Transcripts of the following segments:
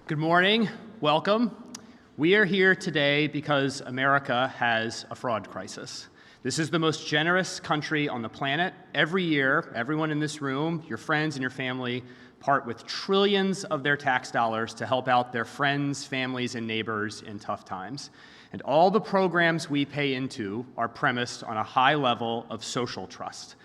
Good morning, welcome. We are here today because America has a fraud crisis. This is the most generous country on the planet. Every year, everyone in this room, your friends and your family, part with trillions of their tax dollars to help out their friends, families, and neighbors in tough times. And all the programs we pay into are premised on a high level of social trust,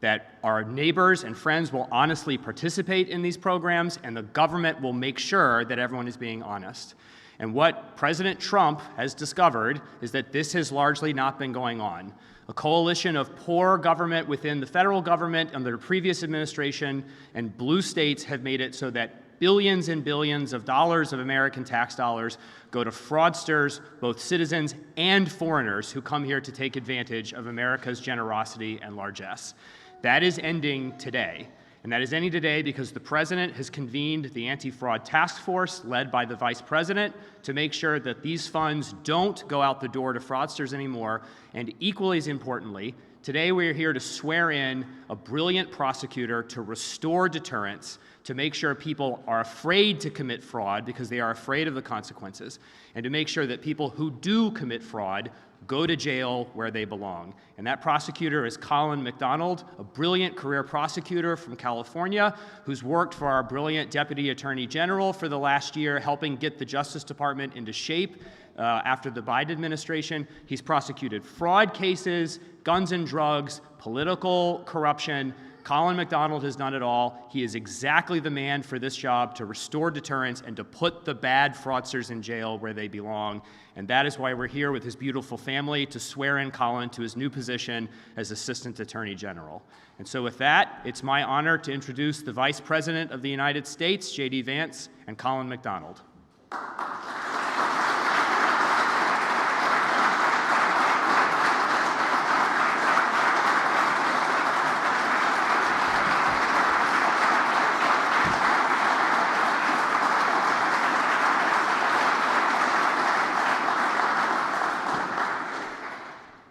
that our neighbors and friends will honestly participate in these programs, and the government will make sure that everyone is being honest. And what President Trump has discovered is that this has largely not been going on. A coalition of poor government within the federal government under the previous administration and blue states have made it so that billions and billions of dollars of American tax dollars go to fraudsters, both citizens and foreigners who come here to take advantage of America's generosity and largesse. That is ending today. And that is ending today because the president has convened the anti-fraud task force led by the vice president to make sure that these funds don't go out the door to fraudsters anymore. And equally as importantly, today we are here to swear in a brilliant prosecutor to restore deterrence, to make sure people are afraid to commit fraud because they are afraid of the consequences, and to make sure that people who do commit fraud go to jail where they belong. And that prosecutor is Colin McDonald, a brilliant career prosecutor from California who's worked for our brilliant Deputy Attorney General for the last year, helping get the Justice Department into shape after the Biden administration. He's prosecuted fraud cases, guns and drugs, political corruption. Colin McDonald has done it all. He is exactly the man for this job, to restore deterrence and to put the bad fraudsters in jail where they belong. And that is why we're here with his beautiful family to swear in Colin to his new position as Assistant Attorney General. And so with that, it's my honor to introduce the Vice President of the United States, J.D. Vance, and Colin McDonald.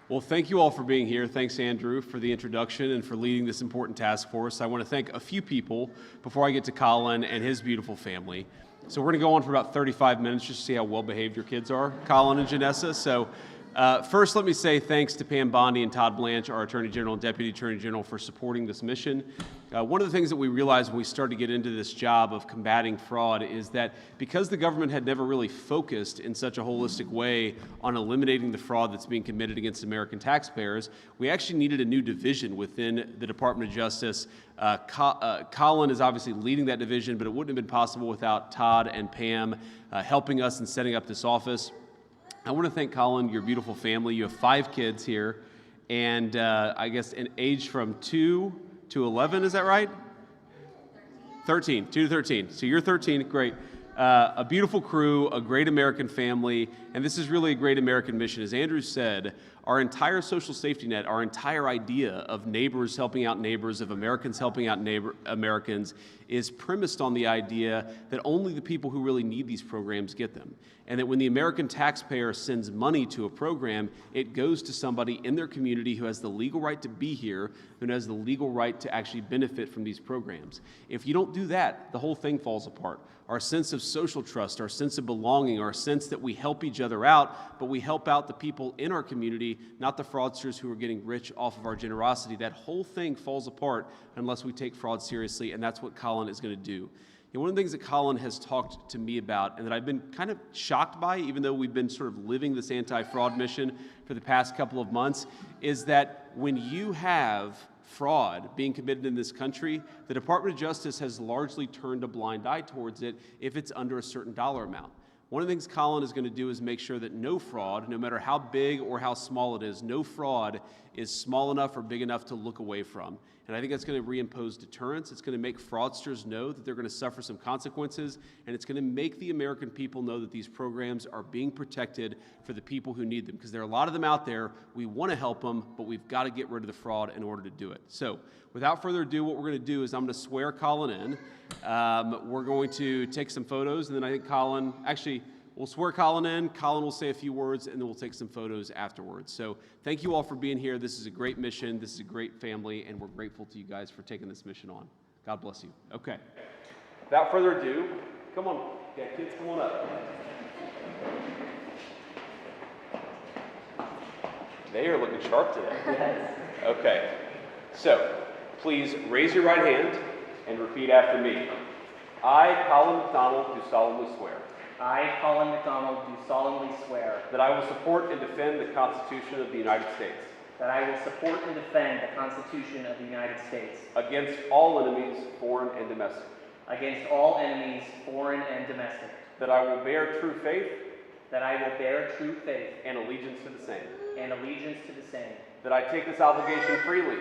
Well, thank you all for being here. Thanks, Andrew, for the introduction and for leading this important task force. I want to thank a few people before I get to Colin and his beautiful family. So we're going to go on for about 35 minutes just to see how well-behaved your kids are, Colin and Janessa. So first, let me say thanks to Pam Bondi and Todd Blanche, our Attorney General and Deputy Attorney General, for supporting this mission. One of the things that we realized when we started to get into this job of combating fraud is that because the government had never really focused in such a holistic way on eliminating the fraud that's being committed against American taxpayers, we actually needed a new division within the Department of Justice. Colin is obviously leading that division, but it wouldn't have been possible without Todd and Pam helping us in setting up this office. I want to thank Colin, your beautiful family. You have 5 kids here, and I guess an age from 2 to 11, is that right? 13, 2 to 13. So you're 13, great. A beautiful crew, a great American family, and this is really a great American mission. As Andrew said, our entire social safety net, our entire idea of neighbors helping out neighbors, of Americans helping out Americans, is premised on the idea that only the people who really need these programs get them. And that when the American taxpayer sends money to a program, it goes to somebody in their community who has the legal right to be here, who has the legal right to actually benefit from these programs. If you don't do that, the whole thing falls apart. Our sense of social trust, our sense of belonging, our sense that we help each other out, but we help out the people in our community, not the fraudsters who are getting rich off of our generosity. That whole thing falls apart unless we take fraud seriously, and that's what Colin is going to do. One of the things that Colin has talked to me about and that I've been kind of shocked by, even though we've been sort of living this anti-fraud mission for the past couple of months, is that when you have fraud being committed in this country, the Department of Justice has largely turned a blind eye towards it if it's under a certain dollar amount. One of the things Colin is going to do is make sure that no fraud, no matter how big or how small it is, no fraud is small enough or big enough to look away from. And I think that's going to reimpose deterrence. It's going to make fraudsters know that they're going to suffer some consequences, and it's going to make the American people know that these programs are being protected for the people who need them, because there are a lot of them out there. We want to help them, but we've got to get rid of the fraud in order to do it. So without further ado, what we're going to do is I'm going to swear Colin in. We're going to take some photos, and then I think Colin, actually, we'll swear Colin in, Colin will say a few words, and then we'll take some photos afterwards. So thank you all for being here. This is a great mission. This is a great family, and we're grateful to you guys for taking this mission on. God bless you. Okay. Without further ado, Come on. Yeah, kids, come on up. They are looking sharp today. Yes. Okay. So, please raise your right hand and repeat after me. I, Colin McDonald, do solemnly swear I, Colin McDonald, do solemnly swear that I will support and defend the Constitution of the United States that I will support and defend the Constitution of the United States against all enemies, foreign and domestic, against all enemies, foreign and domestic, that I will bear true faith that I will bear true faith and allegiance to the same, and allegiance to the same, that I take this obligation freely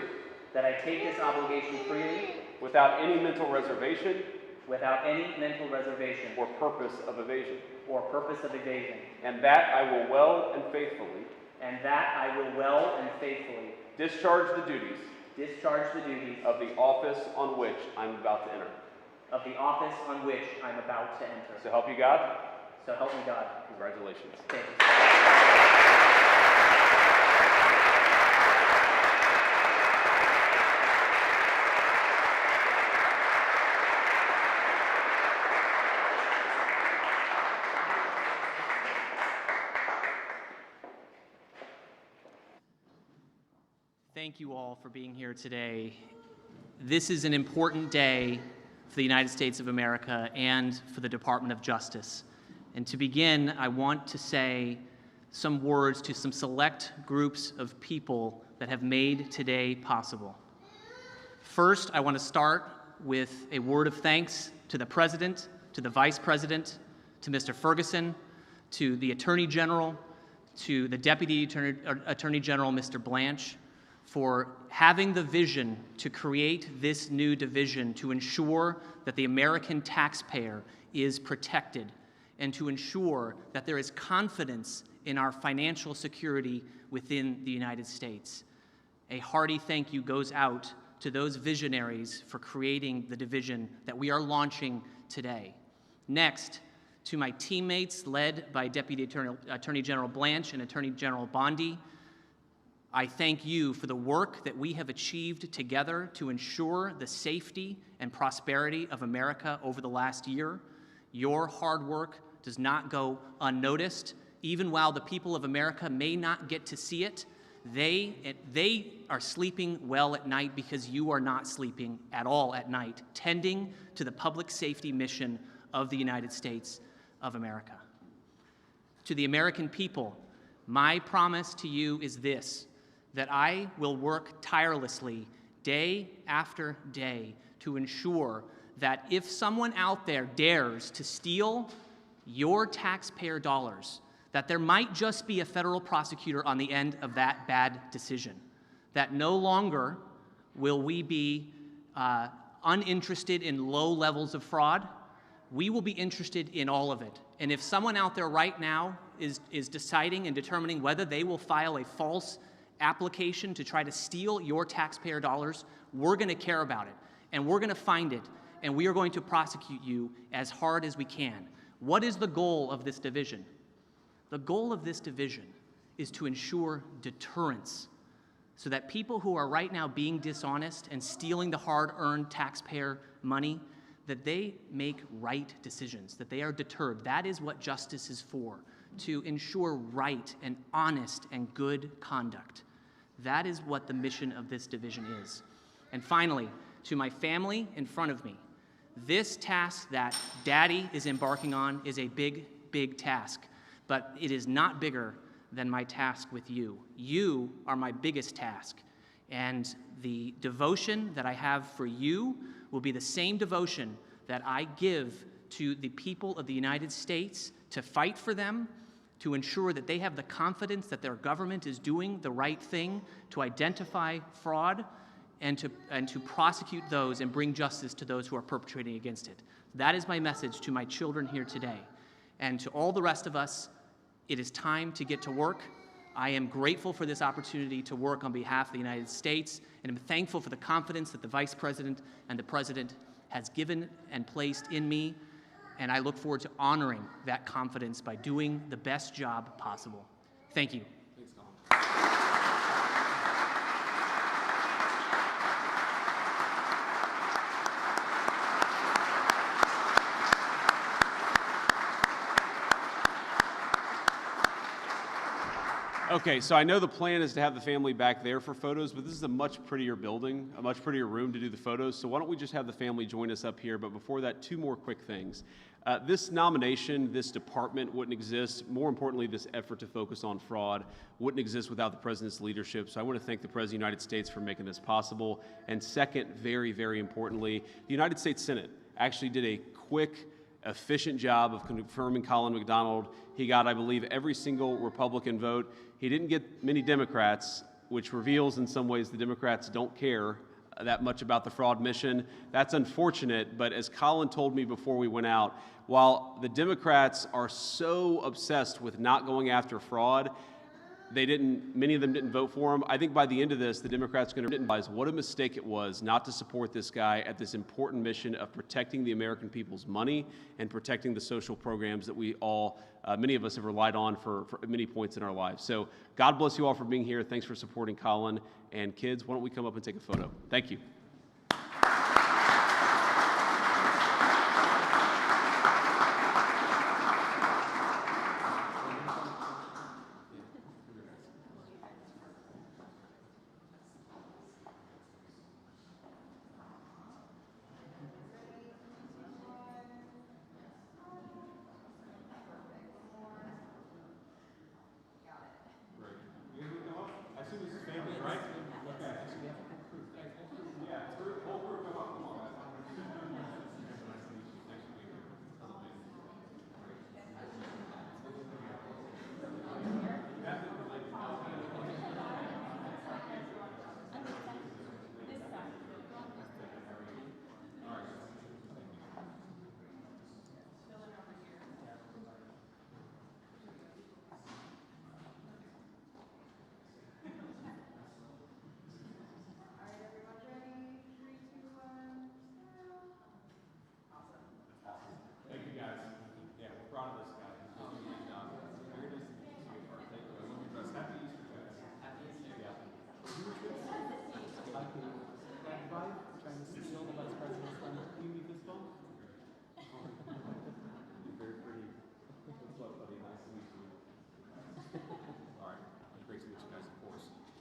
that I take this obligation freely without any mental reservation without any mental reservation or purpose of evasion, or purpose of evasion, and that I will well and faithfully and that I will well and faithfully discharge the duties discharge the duties of the office on which I'm about to enter. of the office on which I'm about to enter. So help you God. So help me God. Congratulations. Thank you. Thank you all for being here today. This is an important day for the United States of America and for the Department of Justice. And to begin, I want to say some words to some select groups of people that have made today possible. First, I want to start with a word of thanks to the President, to the Vice President, to Mr. Ferguson, to the Attorney General, to the Deputy Attorney General, Mr. Blanche, for having the vision to create this new division to ensure that the American taxpayer is protected and to ensure that there is confidence in our financial security within the United States. A hearty thank you goes out to those visionaries for creating the division that we are launching today. Next, to my teammates led by Deputy Attorney General Blanche and Attorney General Bondi, I thank you for the work that we have achieved together to ensure the safety and prosperity of America over the last year. Your hard work does not go unnoticed. Even while the people of America may not get to see it, they are sleeping well at night because you are not sleeping at all at night, tending to the public safety mission of the United States of America. To the American people, my promise to you is this: that I will work tirelessly day after day to ensure that if someone out there dares to steal your taxpayer dollars, that there might just be a federal prosecutor on the end of that bad decision, that no longer will we be uninterested in low levels of fraud. We will be interested in all of it. And if someone out there right now is deciding and determining whether they will file a false application to try to steal your taxpayer dollars, we're going to care about it, and we're going to find it, and we are going to prosecute you as hard as we can. What is the goal of this division? The goal of this division is to ensure deterrence so that people who are right now being dishonest and stealing the hard-earned taxpayer money, that they make right decisions, that they are deterred. That is what justice is for, to ensure right and honest and good conduct. That is what the mission of this division is. And finally, to my family in front of me, this task that Daddy is embarking on is a big, big task, but it is not bigger than my task with you. You are my biggest task, and the devotion that I have for you will be the same devotion that I give to the people of the United States to fight for them, to ensure that they have the confidence that their government is doing the right thing to identify fraud and to prosecute those and bring justice to those who are perpetrating against it. That is my message to my children here today. And to all the rest of us, it is time to get to work. I am grateful for this opportunity to work on behalf of the United States, and I'm thankful for the confidence that the Vice President and the President has given and placed in me. And I look forward to honoring that confidence by doing the best job possible. Thank you. Thanks, Colin. Okay, so I know the plan is to have the family back there for photos, but this is a much prettier building, a much prettier room to do the photos. So why don't we just have the family join us up here? But before that, two more quick things. This nomination, this department wouldn't exist. More importantly, this effort to focus on fraud wouldn't exist without the president's leadership. So I want to thank the President of the United States for making this possible. And second, very, very importantly, the United States Senate actually did a quick, efficient job of confirming Colin McDonald. He got, I believe, every single Republican vote. He didn't get many Democrats, which reveals in some ways the Democrats don't care that much about the fraud mission. That's unfortunate, but as Colin told me before we went out, while the Democrats are so obsessed with not going after fraud, many of them didn't vote for him. I think by the end of this, the Democrats are going to realize what a mistake it was not to support this guy at this important mission of protecting the American people's money and protecting the social programs that we all, many of us have relied on for many points in our lives. So God bless you all for being here. Thanks for supporting Colin. And kids, why don't we come up and take a photo? Thank you.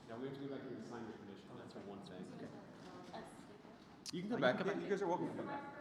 Now we have to go back here and sign your permission. That's for one thing. Okay. You can come back. You guys are welcome to come back.